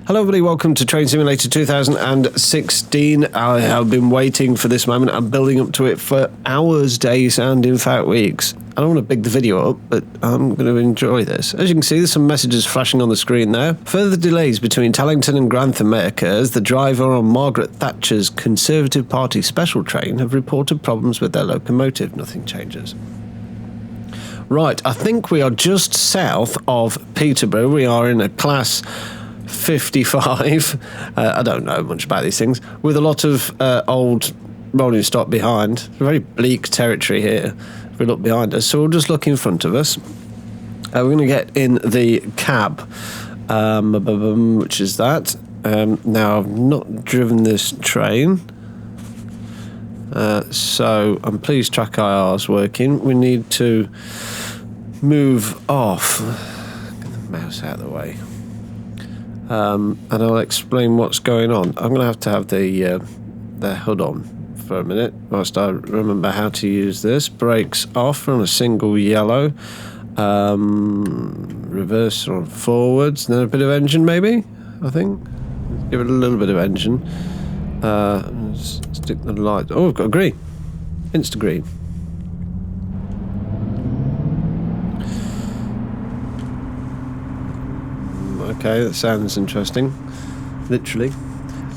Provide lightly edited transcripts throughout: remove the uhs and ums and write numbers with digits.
Hello everybody, welcome to Train Simulator 2016. I have been waiting for this moment. I'm building up to it for hours, days, and in fact weeks. I don't want to big the video up, but I'm going to enjoy this. As you can see, there's some messages flashing on the screen there. Further delays between Tallington and Grantham may occur as the driver on Margaret Thatcher's Conservative Party special train have reported problems with their locomotive. Nothing changes. Right, I think we are just south of Peterborough. We are in a class 55. I don't know much about these things, with a lot of old rolling stock behind. Very bleak territory here if we look behind us, so we'll just look in front of us. We're going to get in the cab, which is that. Now I've not driven this train, so I'm pleased track IR is working. We need to move off. Get the mouse out of the way. And I'll explain what's going on. I'm going to have the hood on for a minute whilst I remember how to use this. Brakes off on a single yellow. Reverse on forwards. Then a bit of engine maybe, I think. Give it a little bit of engine. Stick the light. Oh, we've got green. Insta green. Okay, that sounds interesting. Literally.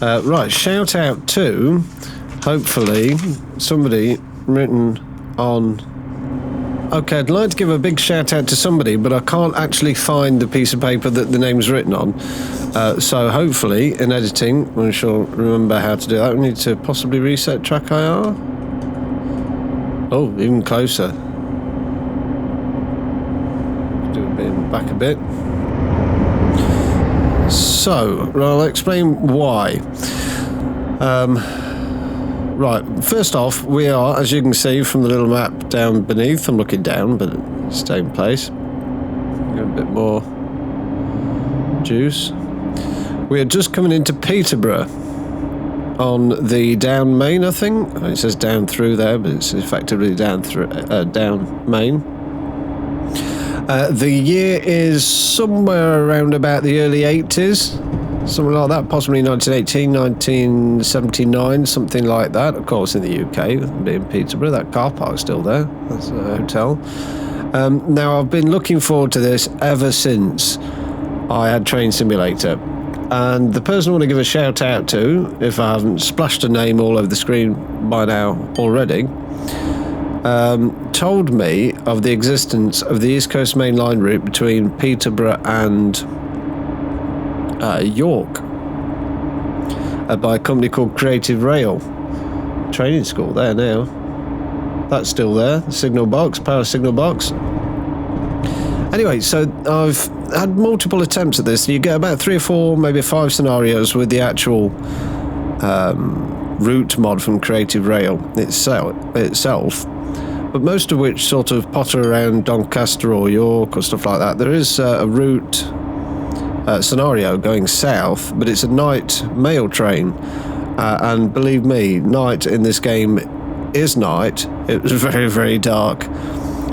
Right, shout out to, hopefully, somebody written on... Okay, I'd like to give a big shout out to somebody, but I can't actually find the piece of paper that the name's written on. So hopefully, in editing, we shall remember how to do that. We need to possibly reset track IR. Oh, even closer. Do it being back a bit. So, I'll explain why. Right, first off, we are, as you can see from the little map down beneath, I'm looking down, but stay in place. Get a bit more juice. We are just coming into Peterborough on the down main, I think. It says down through there, but it's effectively down through down main. The year is somewhere around about the early 80s, something like that, possibly 1918, 1979, something like that. Of course, in the UK, being Peterborough, that car park's still there. That's a hotel. Now, I've been looking forward to this ever since I had Train Simulator. And the person I want to give a shout out to, if I haven't splashed a name all over the screen by now already, told me of the existence of the East Coast Mainline route between Peterborough and York by a company called Creative Rail. Training school there now. That's still there. Signal box, power signal box. Anyway, so I've had multiple attempts at this. You get about 3 or 4, maybe 5 scenarios with the actual route mod from Creative Rail itself. But most of which sort of potter around Doncaster or York or stuff like that. There is a route scenario going south, but it's a night mail train. And believe me, night in this game is night. It was very, very dark.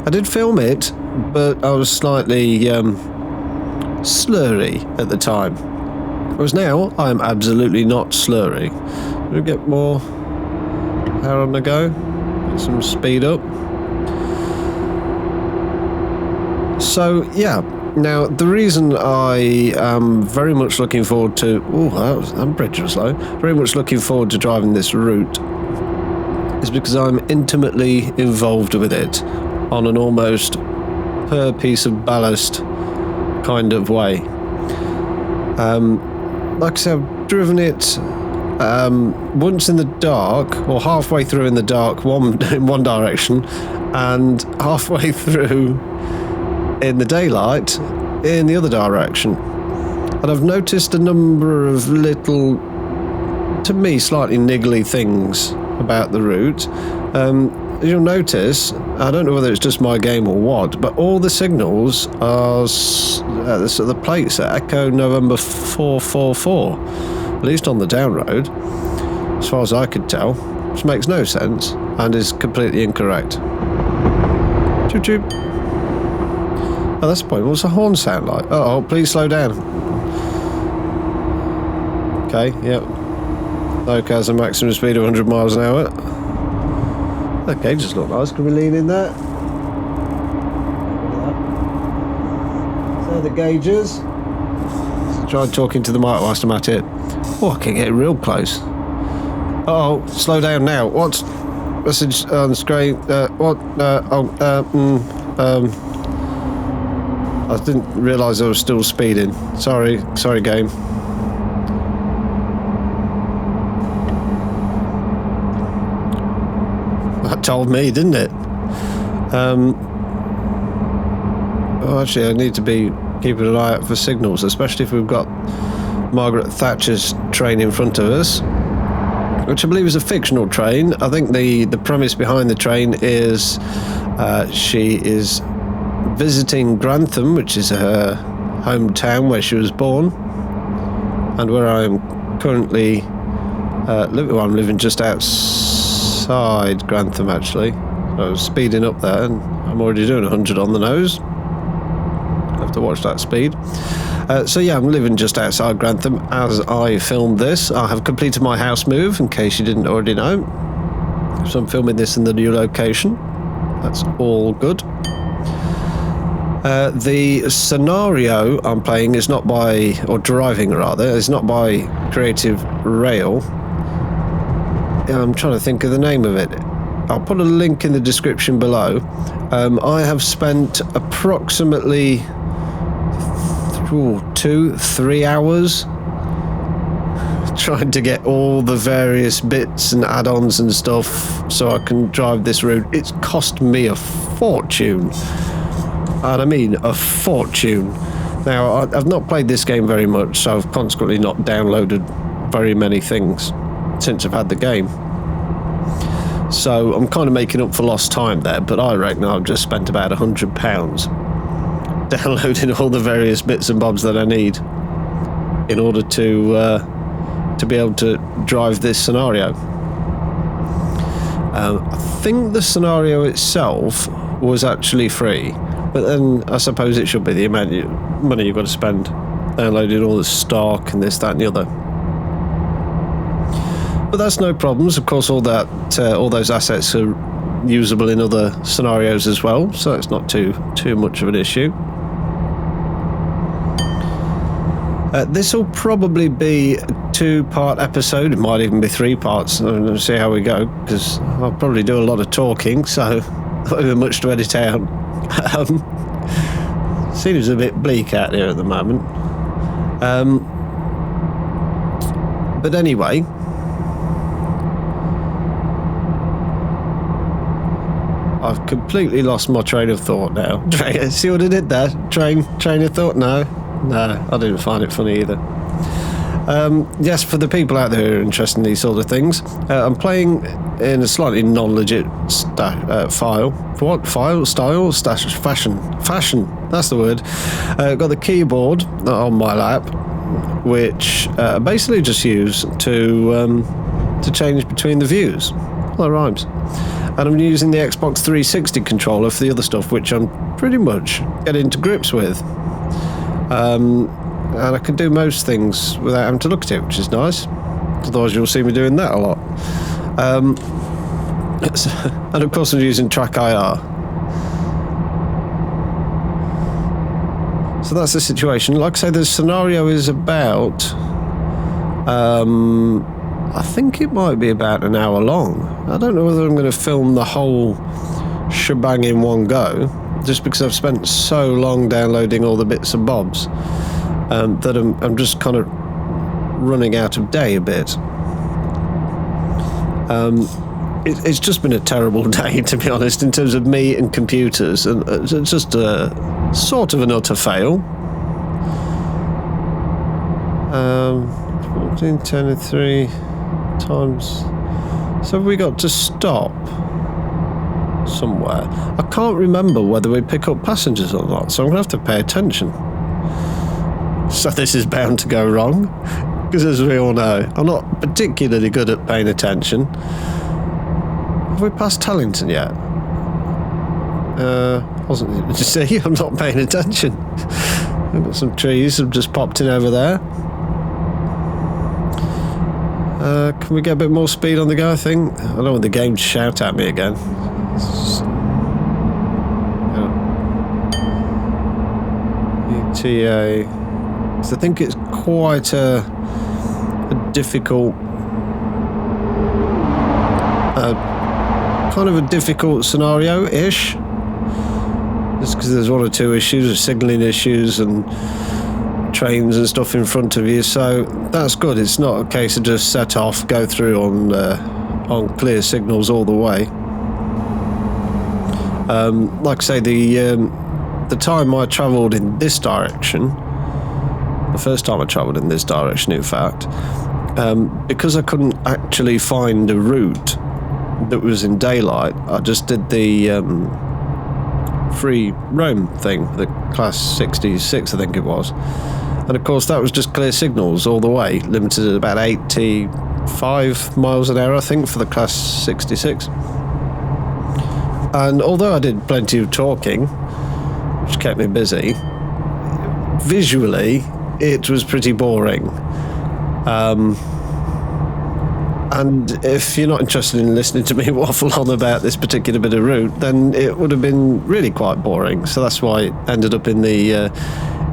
I did film it, but I was slightly slurry at the time. Whereas now, I'm absolutely not slurry. Do we get more power on the go? Get some speed up. So, yeah. Now, the reason I am very much looking forward to... Oh, that bridge was slow. Very much looking forward to driving this route is because I'm intimately involved with it on an almost per piece of ballast kind of way. Like I said, I've driven it once in the dark, or halfway through in the dark, in one direction, and halfway through in the daylight in the other direction. And I've noticed a number of little, to me, slightly niggly things about the route. You'll notice, I don't know whether it's just my game or what, but all the signals are, so the plates are Echo November 444, at least on the down road, as far as I could tell, which makes no sense and is completely incorrect. Choop choop. Oh, that's the point. What's the horn sound like? Oh, please slow down. Okay, yep. Loco has a maximum speed of 100 miles an hour. Okay, just look nice. Can we lean in there? So the gauges. Let's try talking to the mic whilst I'm at it. Oh, I can get real close. Oh, slow down now. What? Message on the screen. What? I didn't realise I was still speeding. Sorry, game. That told me, didn't it? Oh, actually, I need to be keeping an eye out for signals, especially if we've got Margaret Thatcher's train in front of us, which I believe is a fictional train. I think the premise behind the train is she is visiting Grantham, which is her hometown where she was born, and where I am currently living. Well, I'm living just outside Grantham, actually. So I was speeding up there, and I'm already doing 100 on the nose. I have to watch that speed. So yeah, I'm living just outside Grantham as I filmed this. I have completed my house move, in case you didn't already know. So I'm filming this in the new location. That's all good. The scenario I'm playing is not by, or driving rather, is not by Creative Rail. I'm trying to think of the name of it. I'll put a link in the description below. I have spent approximately 2-3 hours trying to get all the various bits and add-ons and stuff so I can drive this route. It's cost me a fortune. And I mean a fortune. Now, I've not played this game very much, so I've consequently not downloaded very many things since I've had the game. So I'm kind of making up for lost time there, but I reckon I've just spent about £100 downloading all the various bits and bobs that I need in order to be able to drive this scenario. I think the scenario itself was actually free, but then I suppose it should be the amount of money you've got to spend downloading all the stock and this, that and the other. But that's no problems. Of course, all those assets are usable in other scenarios as well, so it's not too much of an issue. This will probably be a 2-part episode. It might even be 3 parts. We'll see how we go, because I'll probably do a lot of talking, so not even much to edit out. Seems a bit bleak out here at the moment. But anyway, I've completely lost my train of thought now. See what I did there? Train of thought? No, I didn't find it funny either. Yes, for the people out there who are interested in these sort of things, I'm playing in a slightly non-legit file. For what? File? Style? Fashion. That's the word. Got the keyboard on my lap, which I basically just use to change between the views. Well, that rhymes. And I'm using the Xbox 360 controller for the other stuff, which I'm pretty much getting to grips with. And I can do most things without having to look at it, which is nice. Otherwise, you'll see me doing that a lot. And of course, I'm using Track IR. So that's the situation. Like I say, the scenario is about... I think it might be about an hour long. I don't know whether I'm going to film the whole shebang in one go, just because I've spent so long downloading all the bits and bobs that I'm just kind of running out of day a bit. It's just been a terrible day, to be honest, in terms of me and computers, and it's just a sort of an utter fail. 14, 10 and 3 times. So have we got to stop somewhere? I can't remember whether we pick up passengers or not, so I'm going to have to pay attention. So this is bound to go wrong, because as we all know, I'm not particularly good at paying attention. Have we passed Tallington yet? Wasn't it? See, I'm not paying attention. I've got some trees have just popped in over there. Can we get a bit more speed on the go, I think? I don't want the game to shout at me again. ETA. So I think it's quite a difficult... kind of a difficult scenario-ish. Just because there's one or two issues, signalling issues and trains and stuff in front of you, so that's good. It's not a case of just set off, go through on clear signals all the way. Like I say, the time I travelled in this direction, the first time I travelled in this direction, in fact, because I couldn't actually find a route that was in daylight, I just did the free roam thing, the class 66, I think it was. And of course that was just clear signals all the way, limited at about 85 miles an hour, I think, for the class 66. And although I did plenty of talking, which kept me busy, visually it was pretty boring. And if you're not interested in listening to me waffle on about this particular bit of route, then it would have been really quite boring. So that's why it ended up in the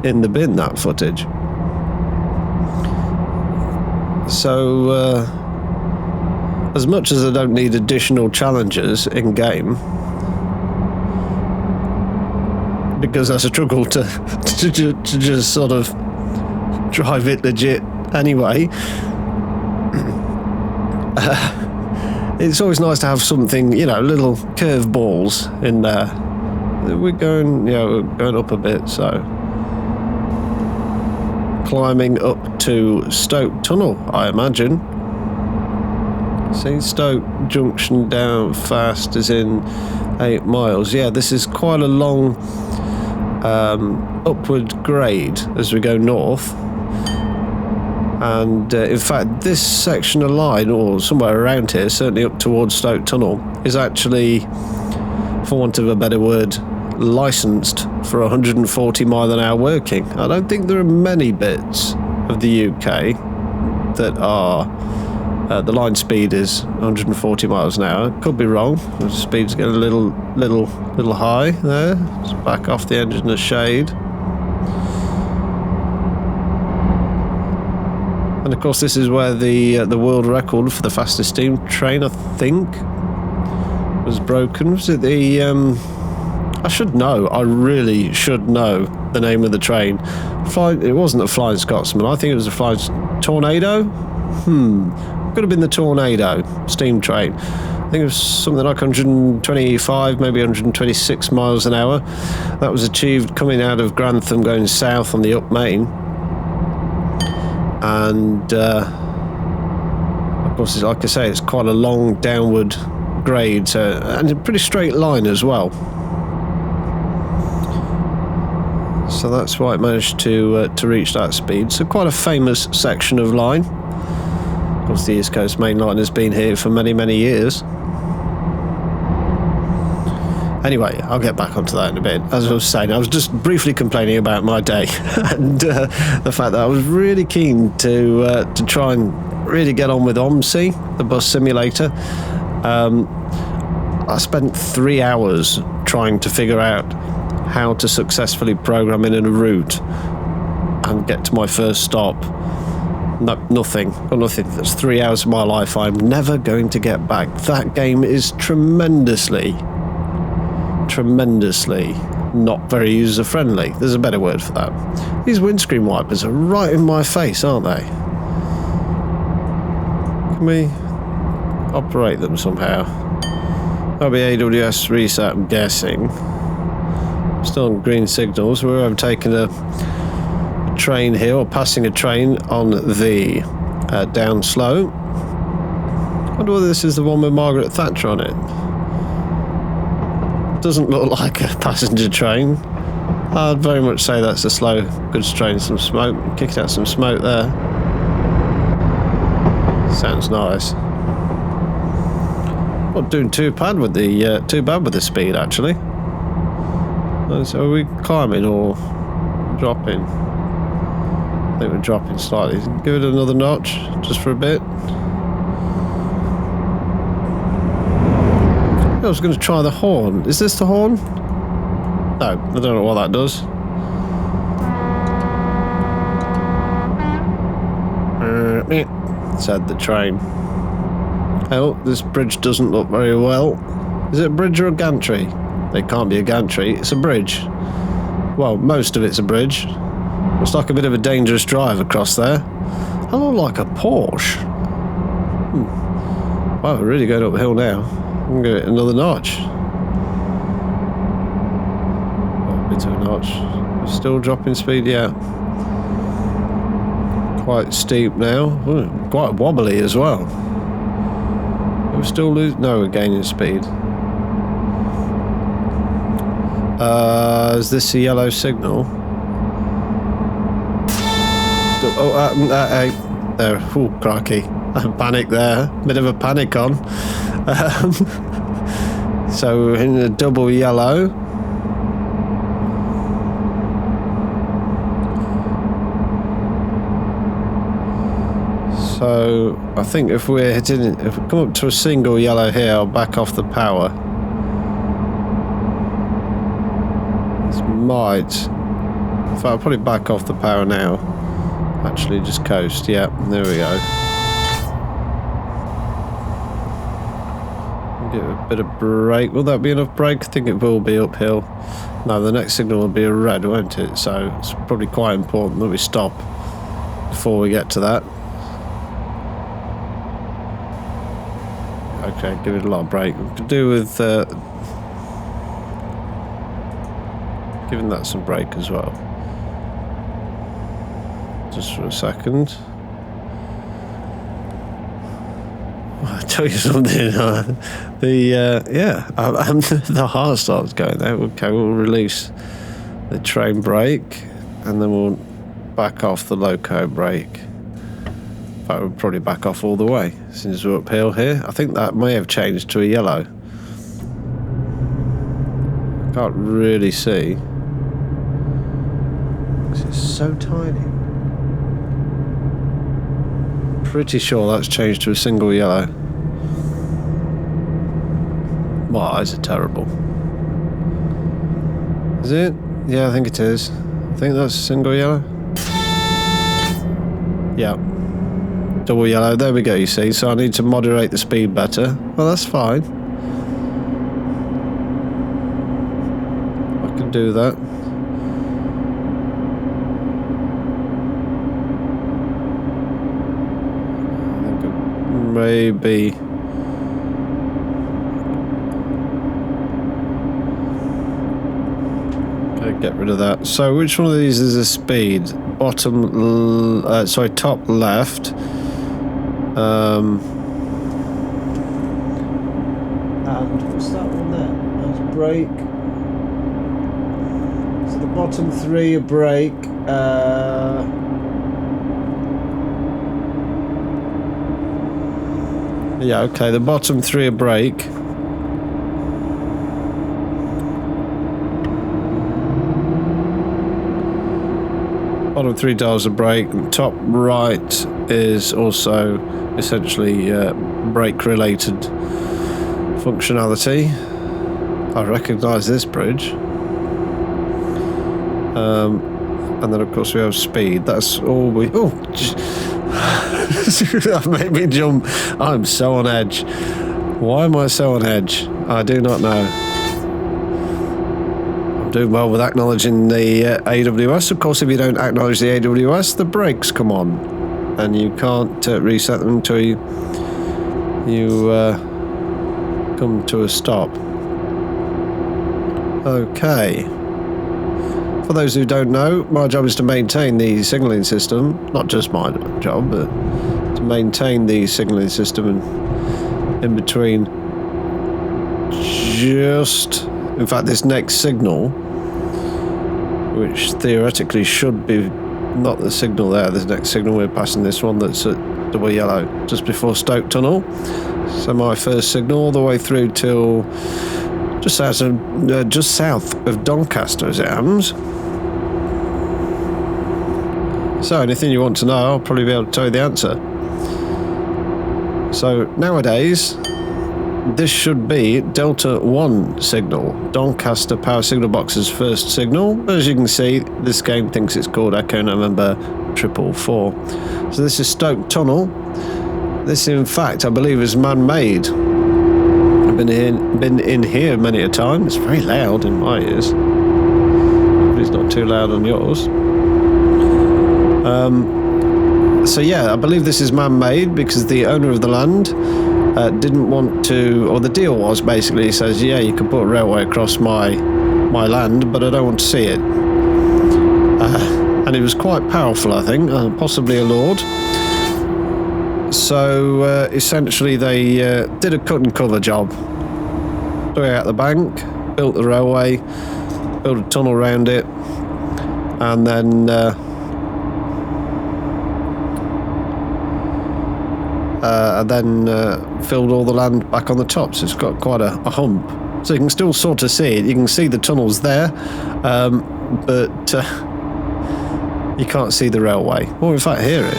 bin, that footage. So as much as I don't need additional challenges in game, because I struggle to just sort of drive it legit anyway. It's always nice to have something, you know, little curveballs in there. We're going, we're going up a bit, so climbing up to Stoke Tunnel, I imagine. See, Stoke Junction down fast is in 8 miles. Yeah, this is quite a long upward grade as we go north. And in fact, this section of line, or somewhere around here, certainly up towards Stoke Tunnel, is actually, for want of a better word, licensed for 140 mile an hour working. I don't think there are many bits of the UK that are, the line speed is 140 miles an hour. Could be wrong. The speed's getting a little high there. Let's back off the engine a shade. And of course, this is where the world record for the fastest steam train, I think, was broken. Was it the? I should know. I really should know the name of the train. It wasn't the Flying Scotsman. I think it was the Flying Tornado. Could have been the Tornado steam train. I think it was something like 125, maybe 126 miles an hour. That was achieved coming out of Grantham, going south on the up main. And of course, like I say, it's quite a long downward grade, and a pretty straight line as well. So that's why it managed to reach that speed. So quite a famous section of line. Of course, the East Coast Mainline has been here for many, many years. Anyway, I'll get back onto that in a bit. As I was saying, I was just briefly complaining about my day and the fact that I was really keen to try and really get on with OMSI, the bus simulator. I spent 3 hours trying to figure out how to successfully program in a route and get to my first stop. No, nothing. That's 3 hours of my life I'm never going to get back. That game is tremendously not very user friendly. There's a better word for that. These windscreen wipers are right in my face, aren't they? Can we operate them somehow? That'll be AWS reset, I'm guessing. Still on green signals. We're overtaking a train here, or passing a train on the down slow. I wonder whether this is the one with Margaret Thatcher on it. Doesn't look like a passenger train. I'd very much say that's a slow goods train. Some smoke, kicking out some smoke there. Sounds nice. Not doing too bad with the speed actually. So are we climbing or dropping? I think we're dropping slightly. Give it another notch just for a bit. I was going to try the horn. Is this the horn? No, I don't know what that does. Said the train. Oh, this bridge doesn't look very well. Is it a bridge or a gantry? It can't be a gantry, it's a bridge. Well, most of it's a bridge. Looks like a bit of a dangerous drive across there. I look like a Porsche. Wow, we're really going uphill now. I'm going to get another notch. Oh, a bit of a notch. Still dropping speed, yeah. Quite steep now. Ooh, quite wobbly as well. We're still losing. No, we're gaining speed. Is this a yellow signal? Hey, there. Oh, crikey! Panic there. Bit of a panic on. So we're in a double yellow. So I think if we come up to a single yellow here, I'll back off the power. This might. In fact, I'll probably back off the power now. Actually, just coast. Yeah, there we go. Give it a bit of brake. Will that be enough brake? I think it will be uphill. No, the next signal will be a red, won't it? So it's probably quite important that we stop before we get to that. Okay, give it a lot of brake. We could do with giving that some brake as well. Just for a second. I'll tell you something. The heart starts going there. Okay, we'll release the train brake, and then we'll back off the loco brake. In fact, we'll probably back off all the way since we're uphill here. I think that may have changed to a yellow. Can't really see. It's so tiny. Pretty sure that's changed to a single yellow. My eyes are terrible. Is it? Yeah, I think it is. I think that's a single yellow. Yeah. Double yellow. There we go, you see. So I need to moderate the speed better. Well, that's fine. I can do that. Maybe okay, get rid of that. So which one of these is a speed? Top left. And what's that one there? That's brake. So the bottom three are brake. Yeah, okay, the bottom three are brake. Bottom three dials are brake, and top right is also essentially brake related functionality. I recognise this bridge. And then of course we have speed. That's all we... Oh! That made me jump. I'm so on edge. Why am I so on edge? I do not know. I'm doing well with acknowledging the AWS. Of course, if you don't acknowledge the AWS, the brakes come on, and you can't reset them until you come to a stop. Okay. For those who don't know, my job is to maintain the signalling system. Not just my job, but to maintain the signalling system and in between in fact, this next signal, which theoretically should be not the signal there, this next signal, we're passing this one that's at double yellow just before Stoke Tunnel. So my first signal all the way through till just south of Doncaster as it happens. So anything you want to know, I'll probably be able to tell you the answer. So nowadays, this should be Delta 1 signal, Doncaster power signal box's first signal. As you can see, this game thinks it's called Echo November 444. So this is Stoke Tunnel. This, in fact, I believe is man-made. I've been in here many a time. It's very loud in my ears. Hopefully it's not too loud on yours. So yeah, I believe this is man-made because the owner of the land didn't want to, or the deal was basically, he says, yeah, you can put a railway across my land, but I don't want to see it. And it was quite powerful, I think, possibly a lord. So essentially they did a cut and cover job. Dug out the bank, built the railway, built a tunnel around it, and then filled all the land back on the top, so it's got quite a hump. So you can still sort of see it. You can see the tunnels there, but you can't see the railway, or in fact hear it.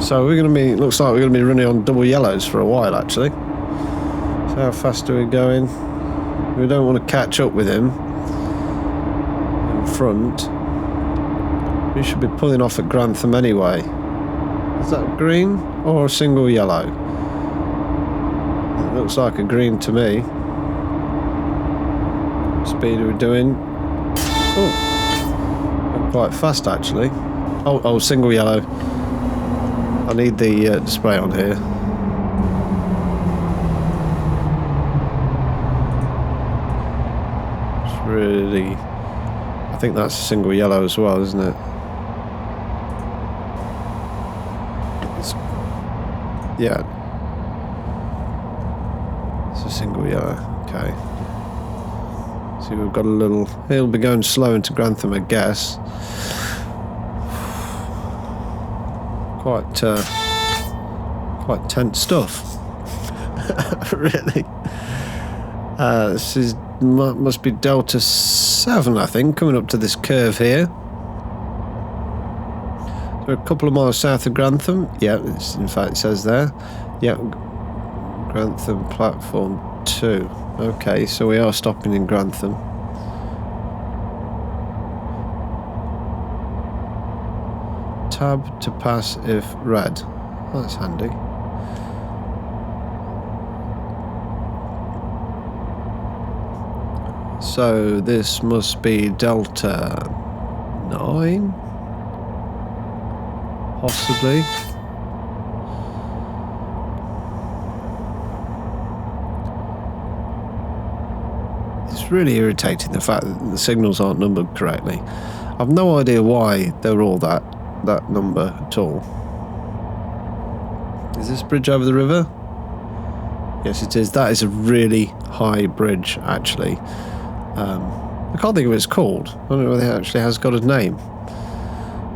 So we're going to be, looks like we're going to be running on double yellows for a while actually. So how fast are we going? We don't want to catch up with him in front. We should be pulling off at Grantham anyway. Is that green or a single yellow? It looks like a green to me. What speed are we doing? Oh, quite fast actually. Oh, single yellow. I need the display on here. It's really... I think that's a single yellow as well, isn't it? Yeah. It's a single yellow. Okay. See, we've got a little... He'll be going slow into Grantham, I guess. Quite tense stuff. Really. This is must be Delta 7, I think, coming up to this curve here. We're a couple of miles south of Grantham. Yeah, in fact it says there. Yeah, Grantham platform 2. Okay, so we are stopping in Grantham. Tab to pass if red. That's handy. So this must be Delta 9? Possibly. It's really irritating, the fact that the signals aren't numbered correctly. I've no idea why they're all that number at all. Is this bridge over the river? Yes, it is. That is a really high bridge, actually. I can't think of what it's called. I don't know whether it actually has got a name.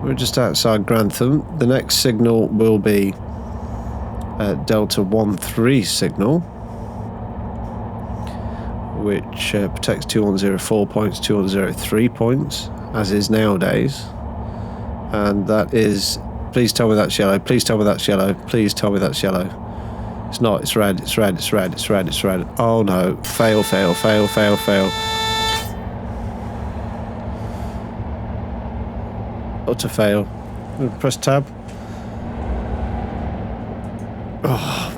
We're just outside Grantham. The next signal will be Delta 13 signal, which protects 2104 points, 2103 points, as is nowadays. And that is, please tell me that's yellow, please tell me that's yellow, please tell me that's yellow. It's not, it's red, it's red, it's red, it's red, it's red. Oh no, fail, fail, fail, fail, fail. Utter fail. Press tab. Oh.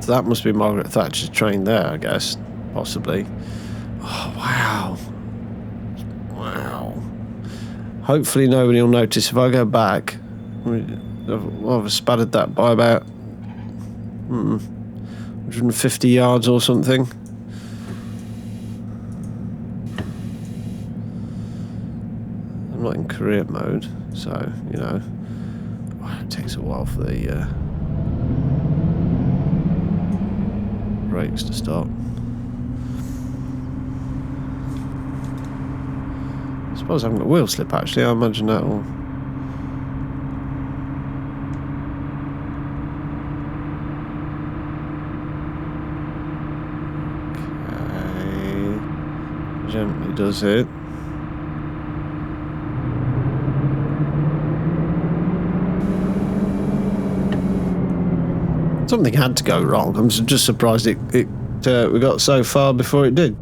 So that must be Margaret Thatcher's train there, I guess. Possibly. Oh, wow. Wow. Hopefully nobody will notice if I go back. I've spattered that by about 150 yards or something. I'm not in career mode, so, you know, it takes a while for the brakes to start. I suppose I haven't got wheel slip actually, I imagine that will. Okay. Gently does it. Something had to go wrong. I'm just surprised we got so far before it did.